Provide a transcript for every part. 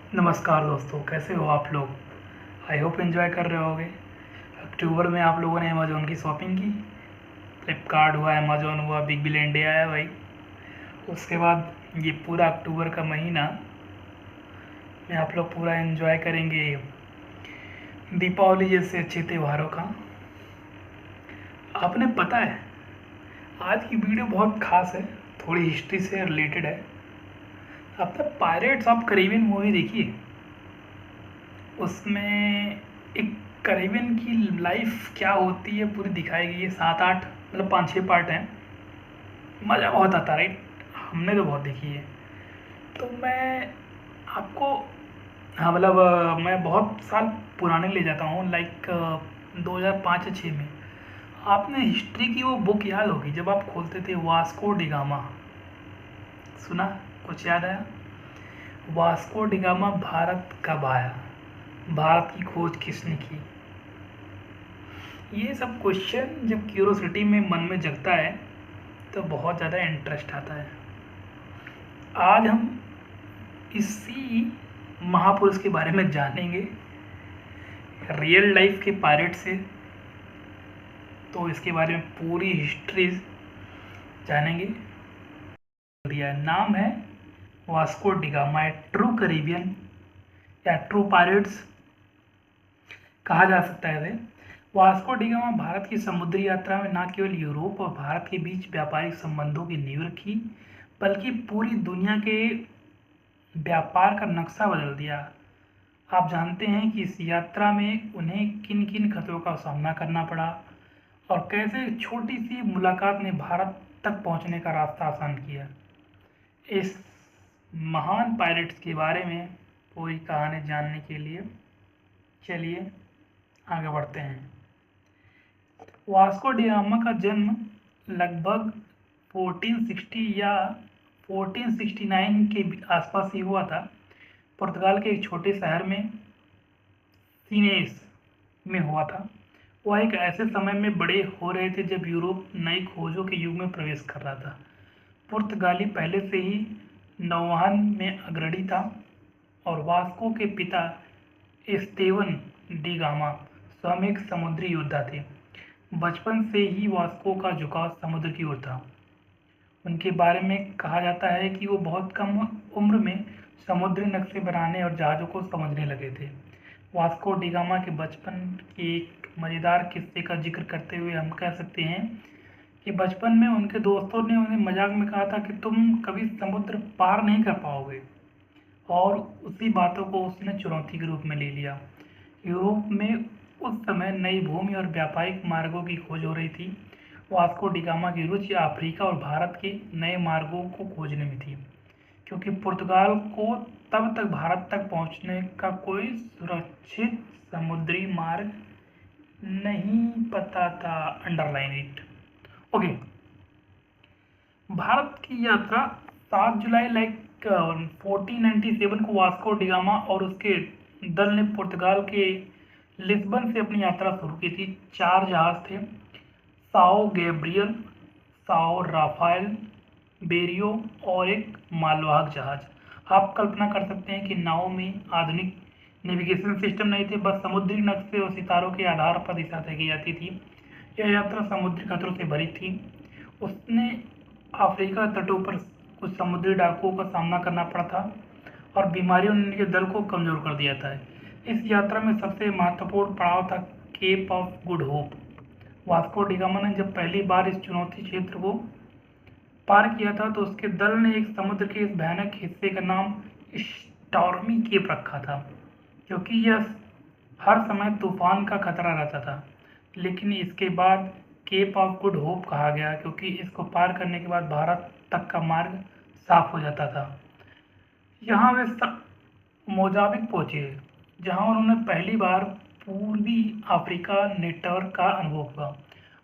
नमस्कार दोस्तों, कैसे हो आप लोग। आई होप एंजॉय कर रहे होगे। अक्टूबर में आप लोगों ने अमेज़ॉन की शॉपिंग की। फ्लिपकार्ट हुआ, अमेज़ॉन हुआ, बिग बिलियन डे आया भाई। उसके बाद ये पूरा अक्टूबर का महीना में आप लोग पूरा एंजॉय करेंगे दीपावली जैसे अच्छे त्योहारों का। आपने पता है, आज की वीडियो बहुत खास है, थोड़ी हिस्ट्री से रिलेटेड है। आपने पायरेट्स ऑफ कैरिबियन मूवी देखी है? उसमें एक कैरिबियन की लाइफ क्या होती है पूरी दिखाई गई है। 7-8 मतलब 5-6 पार्ट हैं। मज़ा बहुत आता है, राइट। हमने तो बहुत देखी है। तो मैं आपको, हाँ मतलब मैं बहुत साल पुराने ले जाता हूँ, लाइक 2005 या 6 में। आपने हिस्ट्री की वो बुक याद होगी जब आप खोलते थे, वास्को डिगामा। सुना? कुछ याद आया? वास्को डिगामा भारत कब आया, भारत की खोज किसने की। ये सब क्वेश्चन जब क्यूरोसिटी में मन में जगता है तो बहुत ज़्यादा इंटरेस्ट आता है। आज हम इसी महापुरुष के बारे में जानेंगे, रियल लाइफ के पायरेट से। तो इसके बारे में पूरी हिस्ट्री जानेंगे। दिया नाम है वास्को डिगामा, ट्रू कैरिबियन या ट्रू पायरेट्स कहा जा सकता है इसे। वास्को डिगामा भारत की समुद्री यात्रा में न केवल यूरोप और भारत के बीच व्यापारिक संबंधों की नींव रखी, बल्कि पूरी दुनिया के व्यापार का नक्शा बदल दिया। आप जानते हैं कि इस यात्रा में उन्हें किन किन खतरों का सामना करना पड़ा और कैसे छोटी सी मुलाकात ने भारत तक पहुंचने का रास्ता आसान किया। इस महान पायलट्स के बारे में पूरी कहानी जानने के लिए चलिए आगे बढ़ते हैं। वास्को डिगामा का जन्म लगभग 1460 या 1469 के आसपास ही हुआ था। पुर्तगाल के एक छोटे शहर में सीनेस में हुआ था। वह एक ऐसे समय में बड़े हो रहे थे जब यूरोप नई खोजों के युग में प्रवेश कर रहा था। पुर्तगाली पहले से ही नौवहन में अग्रणी था और वास्को के पिता एस्तेवन डी गामा स्वयं एक समुद्री योद्धा थे। बचपन से ही वास्को का झुकाव समुद्र की ओर था। उनके बारे में कहा जाता है कि वो बहुत कम उम्र में समुद्री नक्शे बनाने और जहाज़ों को समझने लगे थे। वास्को डिगामा के बचपन के एक मज़ेदार किस्से का जिक्र करते हुए हम कह सकते हैं कि बचपन में उनके दोस्तों ने उन्हें मजाक में कहा था कि तुम कभी समुद्र पार नहीं कर पाओगे, और उसी बातों को उसने चुनौती के रूप में ले लिया। यूरोप में उस समय नई भूमि और व्यापारिक मार्गों की खोज हो रही थी। वास्को डिगामा की रुचि अफ्रीका और भारत के नए मार्गों को खोजने में थी, क्योंकि पुर्तगाल को तब तक भारत तक पहुंचने का कोई सुरक्षित समुद्री मार्ग नहीं पता था। Underline it. ओके, भारत की यात्रा 7 जुलाई 1497 को वास्को डिगामा और उसके दल ने पुर्तगाल के लिस्बन से अपनी यात्रा शुरू की थी। 4 जहाज थे, Sao Gabriel, Sao Rafael, Berio और एक मालवाहक जहाज। आप कल्पना कर सकते हैं कि नाव में आधुनिक नेविगेशन सिस्टम नहीं थे, बस समुद्री नक्शे और सितारों के आधार पर दिशा तय की जाती थी। यह यात्रा समुद्री खतरों से भरी थी। उसने अफ्रीका तटों पर कुछ समुद्री डाकुओं का सामना करना पड़ा था और बीमारियों ने उनके दल को कमजोर कर दिया था। इस यात्रा में सबसे महत्वपूर्ण पड़ाव था Cape of Good Hope. Vasco da Gama ने जब पहली बार इस चुनौती क्षेत्र को पार किया था तो उसके दल ने एक समुद्र के इस भयानक हिस्से का नाम स्टॉर्मी केप रखा था, क्योंकि यह हर समय तूफान का खतरा रहता था। लेकिन इसके बाद केप ऑफ गुड होप कहा गया, क्योंकि इसको पार करने के बाद भारत तक का मार्ग साफ हो जाता था। यहाँ वे मोजाम्बिक पहुंचे, जहाँ उन्होंने पहली बार पूर्वी अफ्रीका नेटवर्क का अनुभव हुआ।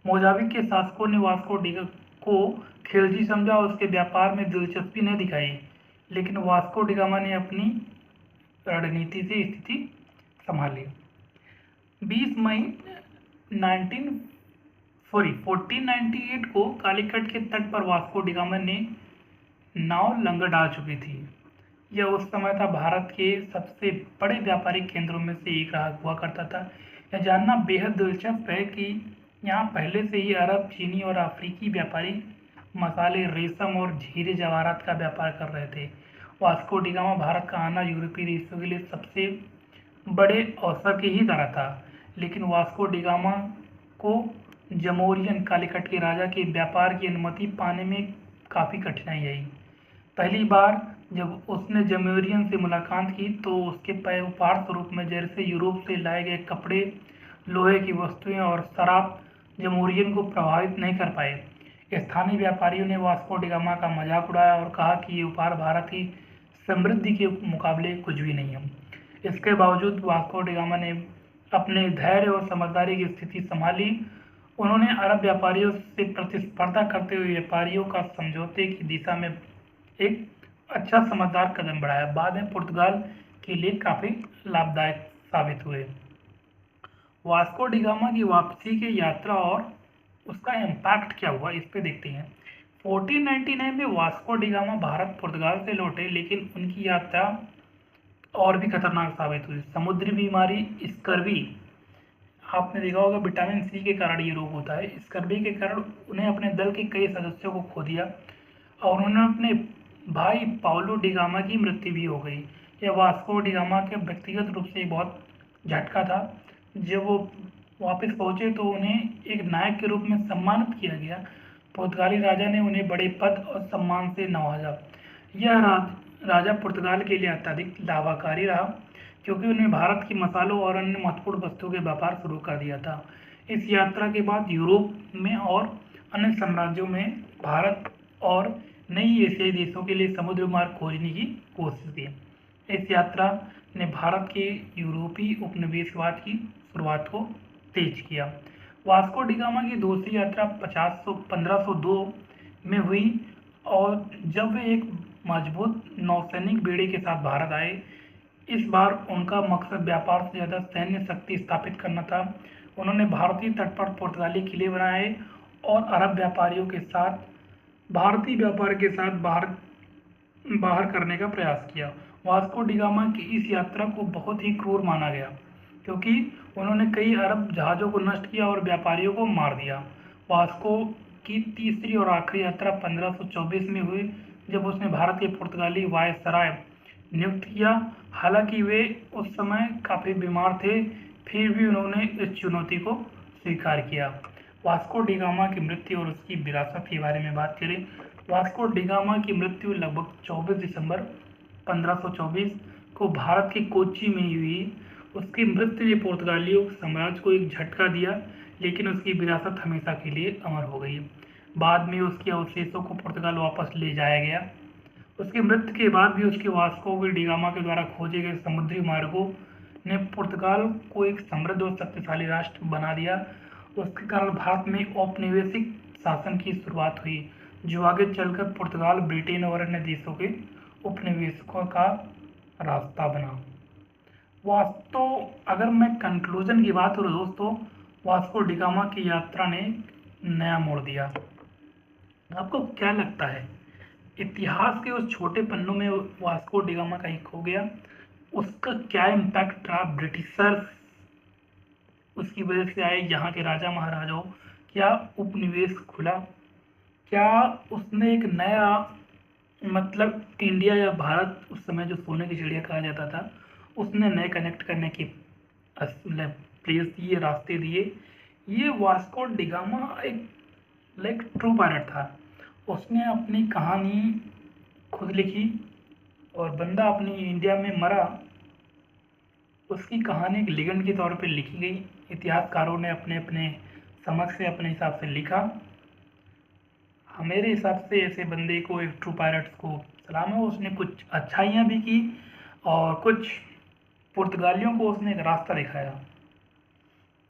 मोजाम्बिक के शासकों ने वास्को डिगा को खिलजी समझा और उसके व्यापार में दिलचस्पी नहीं दिखाई, लेकिन वास्को डिगामा ने अपनी रणनीति से स्थिति संभाली। 20 मई 1498 को कालीकट के तट पर वास्को डिगामा ने नाव लंगर डाल चुकी थी। यह उस समय था भारत के सबसे बड़े व्यापारिक केंद्रों में से एक रहा हुआ करता था। यह जानना बेहद दिलचस्प है कि यहाँ पहले से ही अरब, चीनी और अफ्रीकी व्यापारी मसाले, रेशम और हीरे जवाहरात का व्यापार कर रहे थे। वास्को डी गामा भारत का आना यूरोपीय देशों के लिए सबसे बड़े अवसर की ही तरह था, लेकिन वास्को डी गामा को जमोरियन कालीकट के राजा के व्यापार की अनुमति पाने में काफ़ी कठिनाई आई। पहली बार जब उसने जमोरियन से मुलाकात की तो उसके उपहार स्वरूप में जैसे यूरोप से लाए गए कपड़े, लोहे की वस्तुएं और शराब जमोरियन को प्रभावित नहीं कर पाए। स्थानीय व्यापारियों ने वास्को डी गामा का मजाक उड़ाया और कहा कि ये उपहार भारत की समृद्धि के मुकाबले कुछ भी नहीं है। इसके बावजूद वास्को डी गामा ने अपने धैर्य और समझदारी की स्थिति संभाली। उन्होंने अरब व्यापारियों से प्रतिस्पर्धा करते हुए व्यापारियों का समझौते की दिशा में एक अच्छा समझदार कदम बढ़ाया। बाद में पुर्तगाल के लिए काफ़ी लाभदायक साबित हुए। वास्को डी गामा की वापसी की यात्रा और उसका इम्पैक्ट क्या हुआ, इस पे देखते हैं। 1499 में वास्को डी गामा भारत पुर्तगाल से लौटे, लेकिन उनकी यात्रा और भी खतरनाक साबित हुई। समुद्री बीमारी स्कर्वी, आपने देखा होगा विटामिन सी के कारण ये रोग होता है। स्कर्वी के कारण उन्हें अपने दल के कई सदस्यों को खो दिया और उन्होंने अपने भाई पाउलो डी गामा की मृत्यु भी हो गई। यह वास्को डी गामा के व्यक्तिगत रूप से बहुत झटका था। जब वो वापस पहुंचे तो उन्हें एक नायक के रूप में सम्मानित किया गया। पुर्तगाली राजा ने उन्हें बड़े पद और सम्मान से नवाजा। यह राजा पुर्तगाल के लिए अत्यधिक लाभकारी रहा, क्योंकि उन्हें भारत की मसालों और अन्य महत्वपूर्ण वस्तुओं के व्यापार शुरू कर दिया था। इस यात्रा के बाद यूरोप में और अन्य साम्राज्यों में भारत और नई एशियाई देशों के लिए समुद्र मार्ग खोजने की कोशिश की। इस यात्रा ने भारत के यूरोपीय उपनिवेशवाद की शुरुआत को तेज किया। वास्को डी गामा की दूसरी यात्रा 1502 में हुई और जब वे एक मजबूत नौसैनिक बेड़े के साथ भारत आए। इस बार उनका मकसद व्यापार से ज़्यादा सैन्य शक्ति स्थापित करना था। उन्होंने भारतीय तट पर पुर्तगाली किले बनाए और अरब व्यापारियों के साथ भारतीय व्यापार के साथ बाहर करने का प्रयास किया। वास्को डी गामा की इस यात्रा को बहुत ही क्रूर माना गया, क्योंकि उन्होंने कई अरब जहाज़ों को नष्ट किया और व्यापारियों को मार दिया। वास्को की तीसरी और आखिरी यात्रा 1524 में हुई, जब उसने भारत के पुर्तगाली वायसराय नियुक्त किया। हालांकि वे उस समय काफ़ी बीमार थे, फिर भी उन्होंने इस चुनौती को स्वीकार किया। वास्को डी गामा की मृत्यु और उसकी विरासत के बारे में बात करें। वास्को डी गामा की मृत्यु लगभग 24 दिसंबर 1524 को भारत के कोच्चि में हुई। उसकी मृत्यु ने पुर्तगालियों साम्राज्य को एक झटका दिया, लेकिन उसकी विरासत हमेशा के लिए अमर हो गई। बाद में उसके अवशेषों को पुर्तगाल वापस ले जाया गया। उसकी मृत्यु के बाद भी उसके वास्को डी गामा के द्वारा खोजे गए समुद्री मार्गों ने पुर्तगाल को एक समृद्ध और शक्तिशाली राष्ट्र बना दिया। उसके कारण भारत में औपनिवेशिक शासन की शुरुआत हुई, जो आगे चलकर पुर्तगाल, ब्रिटेन और अन्य देशों के उपनिवेशकों का रास्ता बना। अगर मैं कंक्लूजन की बात करूँ दोस्तों, वास्को डी गामा की यात्रा ने नया मोड़ दिया। आपको क्या लगता है, इतिहास के उस छोटे पन्नों में वास्को डी गामा कहीं खो गया, उसका क्या इम्पैक्ट रहा? ब्रिटिशर्स उसकी वजह से आए, यहाँ के राजा महाराजाओं, क्या उपनिवेश खुला, क्या उसने एक नया मतलब इंडिया या भारत उस समय जो सोने की चिड़िया कहा जाता था, उसने नए कनेक्ट करने की प्लेस दिए, रास्ते दिए। ये वास्को डी गामा एक ट्रू पायलट था। उसने अपनी कहानी खुद लिखी और बंदा अपनी इंडिया में मरा, उसकी कहानी एक लेजेंड के तौर पे लिखी गई। इतिहासकारों ने अपने अपने समझ से, अपने हिसाब से लिखा। मेरे हिसाब से ऐसे बंदे को, एक ट्रू पायलट्स को सलाम है। उसने कुछ अच्छाइयाँ भी की और कुछ पुर्तगालियों को उसने एक रास्ता दिखाया।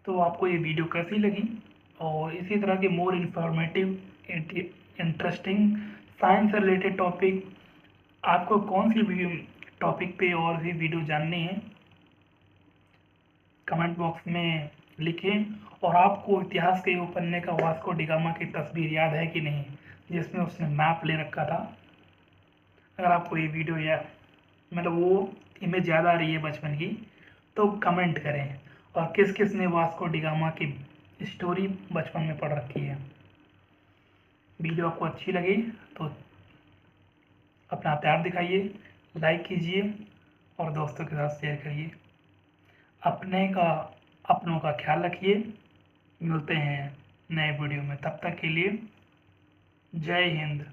तो आपको ये वीडियो कैसी लगी? और इसी तरह के मोर इन्फॉर्मेटिव, इंटरेस्टिंग साइंस से रिलेटेड टॉपिक, आपको कौन सी टॉपिक पे और भी वीडियो जाननी है, कमेंट बॉक्स में लिखें। और आपको इतिहास के पन्ने का वास्को डी गामा की तस्वीर याद है कि नहीं, जिसमें उसने मैप ले रखा था? अगर आपको ये वीडियो मतलब वो इमेज याद आ रही है बचपन की, तो कमेंट करें। और किस किस ने वास्को डिगामा की स्टोरी बचपन में पढ़ रखी है। वीडियो आपको अच्छी लगी तो अपना प्यार दिखाइए, लाइक कीजिए और दोस्तों के साथ शेयर करिए। अपनों का ख्याल रखिए। मिलते हैं नए वीडियो में, तब तक के लिए जय हिंद।